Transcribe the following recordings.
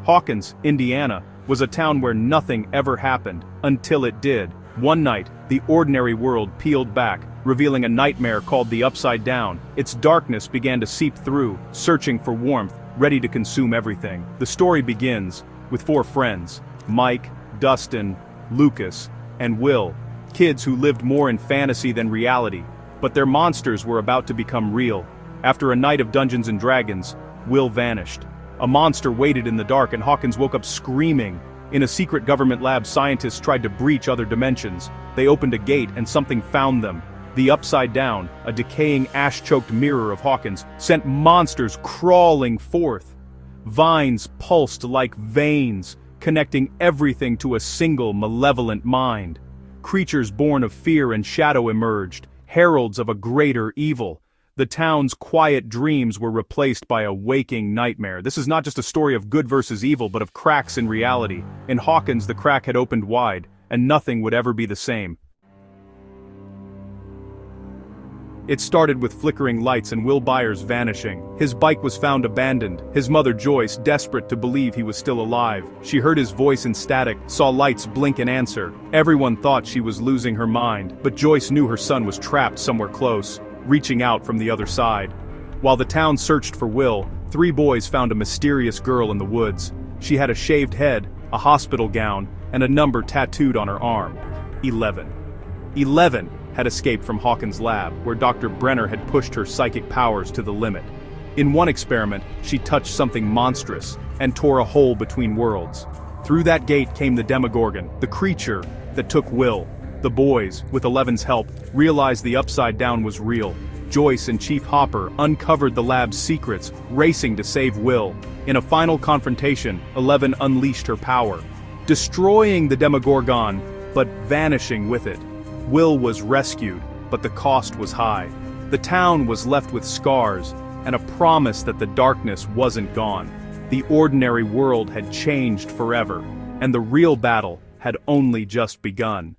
Hawkins, Indiana, was a town where nothing ever happened, until it did. One night, the ordinary world peeled back, revealing a nightmare called the Upside Down. Its darkness began to seep through, searching for warmth, ready to consume everything. The story begins with 4 friends, Mike, Dustin, Lucas, and Will, kids who lived more in fantasy than reality, but their monsters were about to become real. After a night of Dungeons and Dragons, Will vanished. A monster waited in the dark and Hawkins woke up screaming. In a secret government lab, scientists tried to breach other dimensions. They opened a gate and something found them. The Upside Down, a decaying ash-choked mirror of Hawkins, sent monsters crawling forth. Vines pulsed like veins, connecting everything to a single malevolent mind. Creatures born of fear and shadow emerged, heralds of a greater evil. The town's quiet dreams were replaced by a waking nightmare. This is not just a story of good versus evil, but of cracks in reality. In Hawkins, the crack had opened wide, and nothing would ever be the same. It started with flickering lights and Will Byers vanishing. His bike was found abandoned, his mother Joyce desperate to believe he was still alive. She heard his voice in static, saw lights blink in answer. Everyone thought she was losing her mind, but Joyce knew her son was trapped somewhere close, reaching out from the other side. While the town searched for Will, 3 boys found a mysterious girl in the woods. She had a shaved head, a hospital gown, and a number tattooed on her arm. 11. 11 had escaped from Hawkins Lab, where Dr. Brenner had pushed her psychic powers to the limit. In one experiment, she touched something monstrous and tore a hole between worlds. Through that gate came the Demogorgon, the creature that took Will. The boys, with 11's help, realized the Upside Down was real. Joyce and Chief Hopper uncovered the lab's secrets, racing to save Will. In a final confrontation, 11 unleashed her power, destroying the Demogorgon, but vanishing with it. Will was rescued, but the cost was high. The town was left with scars, and a promise that the darkness wasn't gone. The ordinary world had changed forever, and the real battle had only just begun.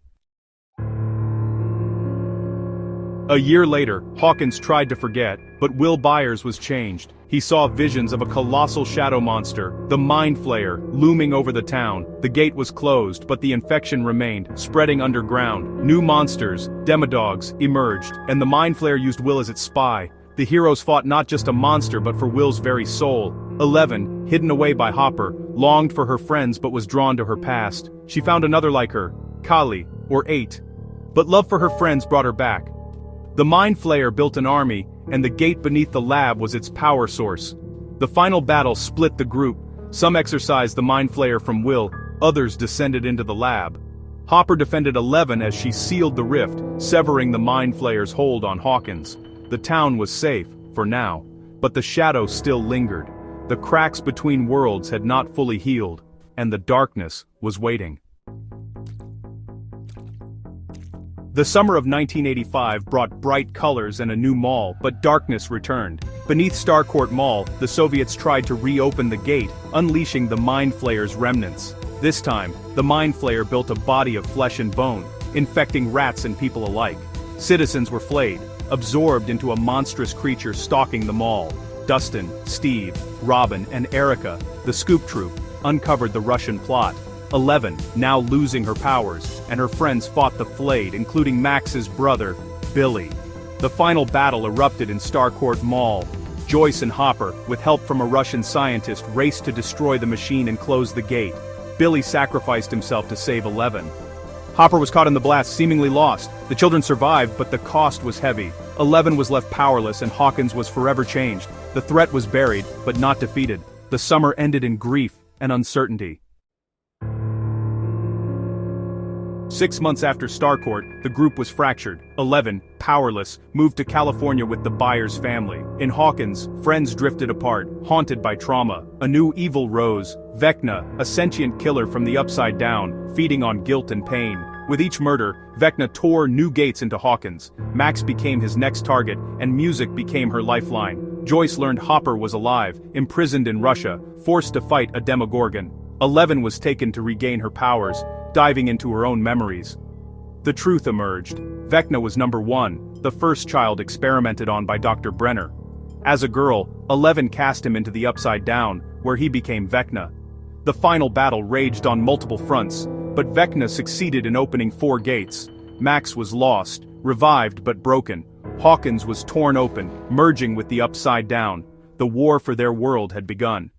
A year later, Hawkins tried to forget, but Will Byers was changed. He saw visions of a colossal shadow monster, the Mind Flayer, looming over the town. The gate was closed, but the infection remained, spreading underground. New monsters, demodogs, emerged, and the Mind Flayer used Will as its spy. The heroes fought not just a monster but for Will's very soul. 11, hidden away by Hopper, longed for her friends but was drawn to her past. She found another like her, Kali, or 8. But love for her friends brought her back. The Mind Flayer built an army, and the gate beneath the lab was its power source. The final battle split the group. Some exorcised the Mind Flayer from Will, others descended into the lab. Hopper defended 11 as she sealed the rift, severing the Mind Flayer's hold on Hawkins. The town was safe, for now, but the shadow still lingered. The cracks between worlds had not fully healed, and the darkness was waiting. The summer of 1985 brought bright colors and a new mall, but darkness returned. Beneath Starcourt Mall, the Soviets tried to reopen the gate, unleashing the Mind Flayer's remnants. This time, the Mind Flayer built a body of flesh and bone, infecting rats and people alike. Citizens were flayed, absorbed into a monstrous creature stalking the mall. Dustin, Steve, Robin, and Erica, the Scoop Troop, uncovered the Russian plot. 11, now losing her powers, and her friends fought the flayed, including Max's brother, Billy. The final battle erupted in Starcourt Mall. Joyce and Hopper, with help from a Russian scientist, raced to destroy the machine and close the gate. Billy sacrificed himself to save 11. Hopper was caught in the blast, seemingly lost. The children survived, but the cost was heavy. 11 was left powerless and Hawkins was forever changed. The threat was buried, but not defeated. The summer ended in grief and uncertainty. 6 months after Starcourt, the group was fractured. 11, powerless, moved to California with the Byers family. In Hawkins, friends drifted apart, haunted by trauma. A new evil rose, Vecna, a sentient killer from the Upside Down, feeding on guilt and pain. With each murder, Vecna tore new gates into Hawkins. Max became his next target, and music became her lifeline. Joyce learned Hopper was alive, imprisoned in Russia, forced to fight a Demogorgon. 11 was taken to regain her powers, diving into her own memories. The truth emerged. Vecna was number 1, the first child experimented on by Dr. Brenner. As a girl, 11 cast him into the Upside Down, where he became Vecna. The final battle raged on multiple fronts, but Vecna succeeded in opening 4 gates. Max was lost, revived but broken. Hawkins was torn open, merging with the Upside Down. The war for their world had begun.